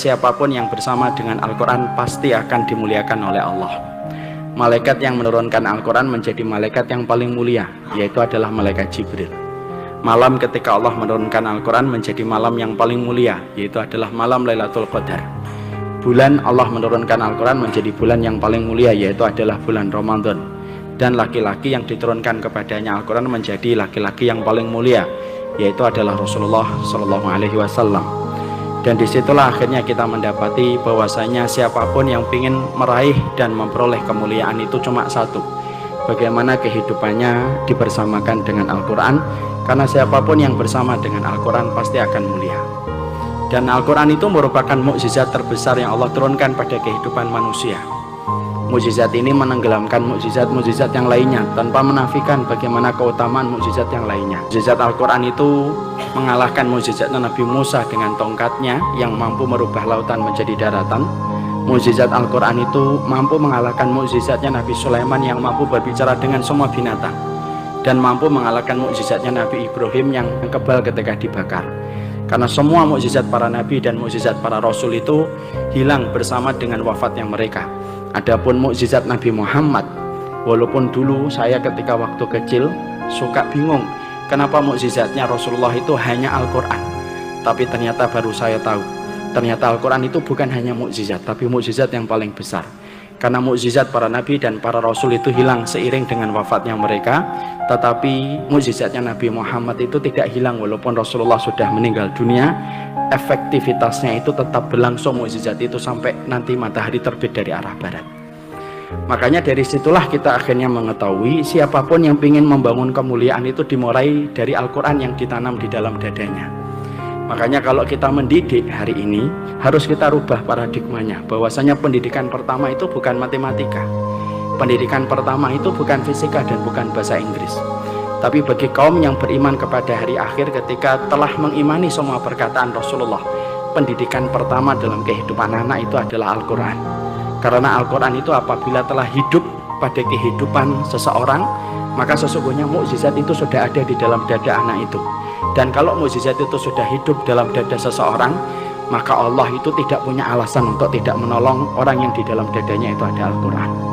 Siapapun yang bersama dengan Al-Quran pasti akan dimuliakan oleh Allah. Malaikat yang menurunkan Al-Quran menjadi malaikat yang paling mulia, yaitu adalah malaikat Jibril. Malam ketika Allah menurunkan Al-Quran menjadi malam yang paling mulia, yaitu adalah malam Lailatul Qadar. Bulan Allah menurunkan Al-Quran menjadi bulan yang paling mulia, yaitu adalah bulan Ramadan. Dan laki-laki yang diturunkan kepadanya Al-Quran menjadi laki-laki yang paling mulia, yaitu adalah Rasulullah SAW. Dan disitulah akhirnya kita mendapati bahwasanya siapapun yang ingin meraih dan memperoleh kemuliaan itu cuma satu, bagaimana kehidupannya dibersamakan dengan Al-Quran. Karena siapapun yang bersama dengan Al-Quran pasti akan mulia. Dan Al-Quran itu merupakan mukjizat terbesar yang Allah turunkan pada kehidupan manusia. Mukjizat ini menenggelamkan mukjizat-mukjizat yang lainnya tanpa menafikan bagaimana keutamaan mukjizat yang lainnya. Mukjizat Al-Quran itu mengalahkan mukjizat Nabi Musa dengan tongkatnya yang mampu merubah lautan menjadi daratan. Mukjizat Al-Quran itu mampu mengalahkan mukjizatnya Nabi Sulaiman yang mampu berbicara dengan semua binatang, dan mampu mengalahkan mukjizatnya Nabi Ibrahim yang kebal ketika dibakar. Karena semua mukjizat para nabi dan mukjizat para rasul itu hilang bersama dengan wafatnya mereka. Adapun mukjizat Nabi Muhammad, walaupun dulu saya ketika waktu kecil suka bingung kenapa mukjizatnya Rasulullah itu hanya Al-Quran, tapi ternyata baru saya tahu ternyata Al-Quran itu bukan hanya mukjizat, tapi mukjizat yang paling besar. Karena mukjizat para nabi dan para rasul itu hilang seiring dengan wafatnya mereka, tetapi mukjizatnya Nabi Muhammad itu tidak hilang walaupun Rasulullah sudah meninggal dunia. Efektivitasnya itu tetap berlangsung mukjizat itu sampai nanti matahari terbit dari arah barat. Makanya dari situlah kita akhirnya mengetahui siapapun yang ingin membangun kemuliaan itu dimulai dari Al-Quran yang ditanam di dalam dadanya. Makanya kalau kita mendidik hari ini harus kita rubah paradigmanya, bahwasanya pendidikan pertama itu bukan matematika, pendidikan pertama itu bukan fisika dan bukan bahasa Inggris. Tapi bagi kaum yang beriman kepada hari akhir, ketika telah mengimani semua perkataan Rasulullah, pendidikan pertama dalam kehidupan anak itu adalah Al-Quran. Karena Al-Quran itu apabila telah hidup pada kehidupan seseorang, maka sesungguhnya mukjizat itu sudah ada di dalam dada anak itu. Dan kalau mukjizat itu sudah hidup dalam dada seseorang, maka Allah itu tidak punya alasan untuk tidak menolong orang yang di dalam dadanya itu ada Al-Quran.